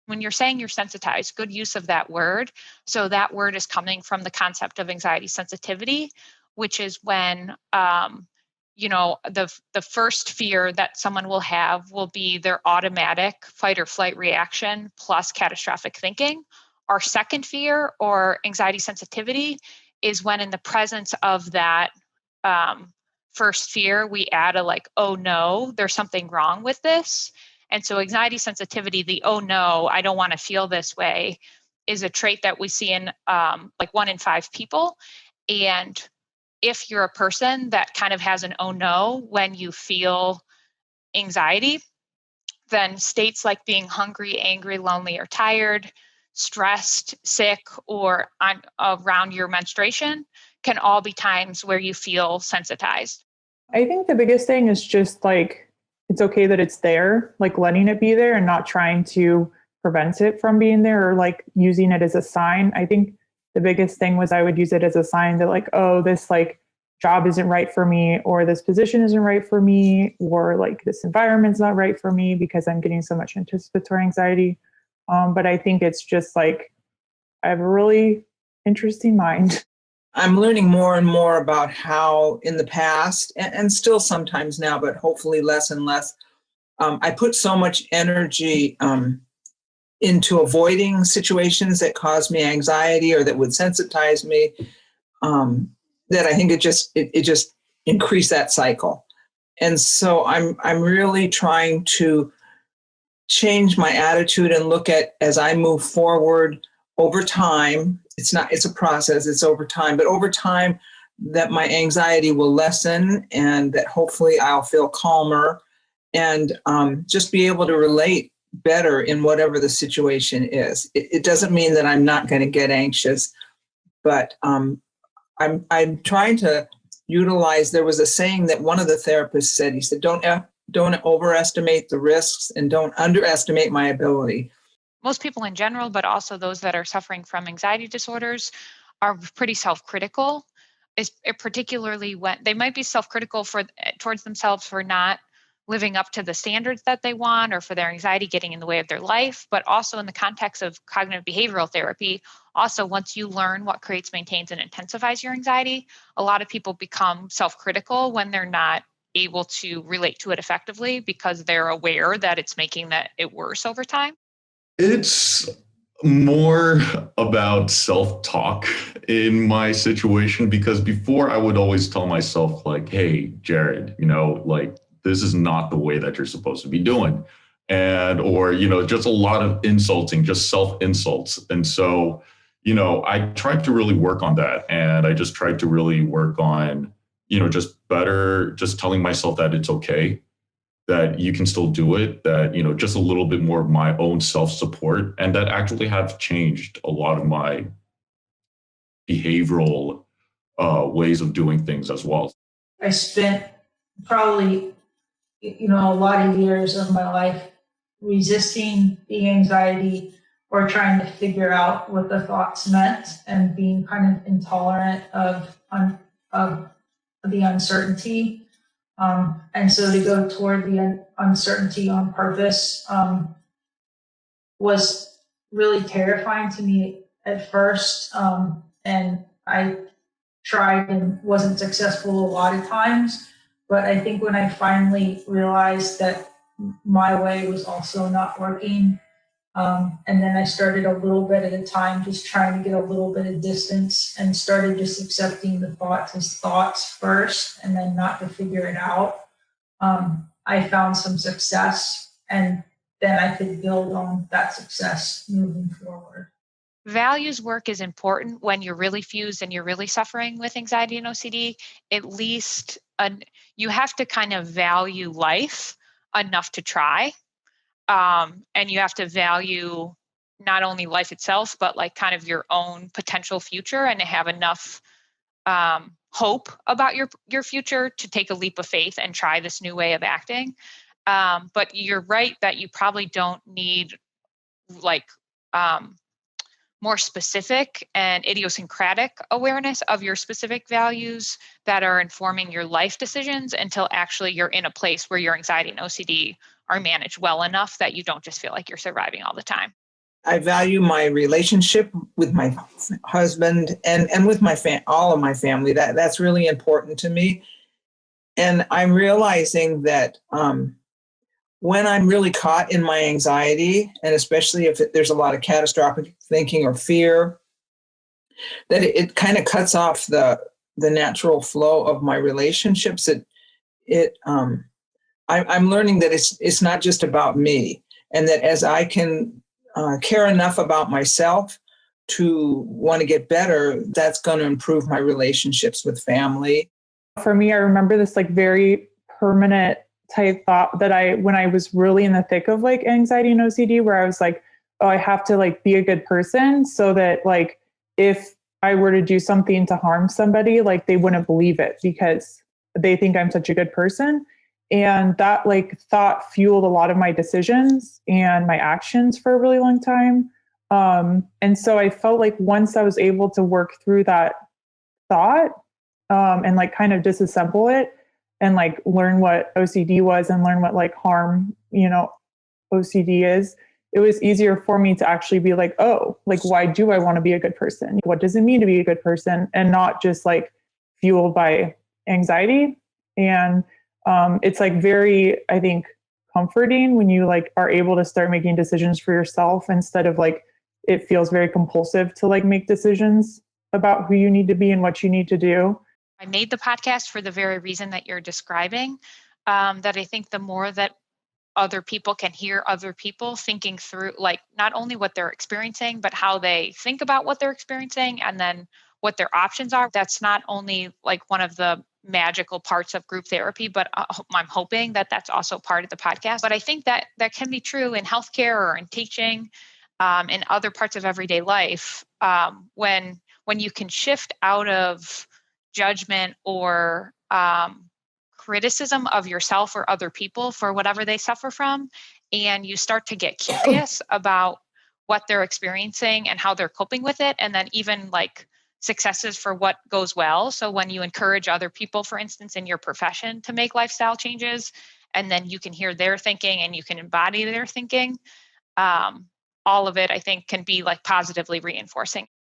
when you're saying you're sensitized, good use of that word. So that word is coming from the concept of anxiety sensitivity, which is when, the first fear that someone will have will be their automatic fight or flight reaction plus catastrophic thinking. Our second fear, or anxiety sensitivity, is when in the presence of that first fear, we add a like, oh no, there's something wrong with this. And so anxiety sensitivity, the oh no, I don't want to feel this way, is a trait that we see in like 1 in 5 people. And if you're a person that kind of has an oh no when you feel anxiety, then states like being hungry, angry, lonely, or tired, stressed, sick, or around your menstruation can all be times where you feel sensitized. I think the biggest thing is just like, it's okay that it's there, like letting it be there and not trying to prevent it from being there or like using it as a sign. I think the biggest thing was I would use it as a sign that like, oh, this like job isn't right for me, or this position isn't right for me, or like this environment's not right for me because I'm getting so much anticipatory anxiety. But I think it's just like, I have a really interesting mind. I'm learning more and more about how in the past, and still sometimes now, but hopefully less and less, I put so much energy into avoiding situations that cause me anxiety or that would sensitize me, that I think it just increased that cycle. And so I'm really trying to change my attitude and look at, as I move forward over time, it's a process, it's over time, but over time that my anxiety will lessen and that hopefully I'll feel calmer and just be able to relate better in whatever the situation is. It doesn't mean that I'm not going to get anxious, but I'm trying to utilize, there was a saying that one of the therapists said, he said, don't overestimate the risks and don't underestimate my ability. Most people in general, but also those that are suffering from anxiety disorders, are pretty self-critical, particularly when they might be self-critical towards themselves for not living up to the standards that they want, or for their anxiety getting in the way of their life, but also in the context of cognitive behavioral therapy. Also, once you learn what creates, maintains, and intensifies your anxiety, a lot of people become self-critical when they're not able to relate to it effectively because they're aware that it's making it worse over time. It's more about self-talk in my situation, because before I would always tell myself like, hey, Jared, like this is not the way that you're supposed to be doing. And, or, just a lot of insulting, just self-insults. And so, I tried to really work on that. And I just tried to really work on, just telling myself that it's okay, that you can still do it, that, just a little bit more of my own self-support. And that actually have changed a lot of my behavioral ways of doing things as well. I spent probably, a lot of years of my life resisting the anxiety or trying to figure out what the thoughts meant and being kind of intolerant of the uncertainty. And so to go toward the uncertainty on purpose was really terrifying to me at first. And I tried and wasn't successful a lot of times. But I think when I finally realized that my way was also not working, and then I started a little bit at a time, just trying to get a little bit of distance, and started just accepting the thoughts as thoughts first and then not to figure it out. I found some success, and then I could build on that success moving forward. Values work is important when you're really fused and you're really suffering with anxiety and OCD. At least you have to kind of value life enough to try. And you have to value not only life itself, but like kind of your own potential future, and to have enough hope about your future to take a leap of faith and try this new way of acting. But you're right that you probably don't need like more specific and idiosyncratic awareness of your specific values that are informing your life decisions until actually you're in a place where your anxiety and OCD are managed well enough that you don't just feel like you're surviving all the time. I value my relationship with my husband and with my all of my family. That's really important to me. And I'm realizing that when I'm really caught in my anxiety, and especially if there's a lot of catastrophic thinking or fear, that it kind of cuts off the natural flow of my relationships. I'm learning that it's not just about me, and that as I can care enough about myself to want to get better, that's going to improve my relationships with family. For me, I remember this like very permanent type thought that when I was really in the thick of like anxiety and OCD, where I was like, oh, I have to like be a good person so that like if I were to do something to harm somebody, like they wouldn't believe it because they think I'm such a good person. And that like thought fueled a lot of my decisions and my actions for a really long time. And so I felt like once I was able to work through that thought, and like kind of disassemble it and like learn what OCD was and learn what like harm, OCD is, it was easier for me to actually be like, oh, like, why do I want to be a good person? What does it mean to be a good person? And not just like fueled by anxiety. And it's like very, I think, comforting when you like are able to start making decisions for yourself instead of like, it feels very compulsive to like make decisions about who you need to be and what you need to do. I made the podcast for the very reason that you're describing, that I think the more that other people can hear other people thinking through, like not only what they're experiencing, but how they think about what they're experiencing and then what their options are. That's not only like one of the magical parts of group therapy, but I'm hoping that that's also part of the podcast. But I think that that can be true in healthcare or in teaching, in other parts of everyday life, when you can shift out of judgment or criticism of yourself or other people for whatever they suffer from, and you start to get curious about what they're experiencing and how they're coping with it, and then even like successes for what goes well. So when you encourage other people, for instance, in your profession to make lifestyle changes, and then you can hear their thinking and you can embody their thinking, all of it, I think, can be like positively reinforcing.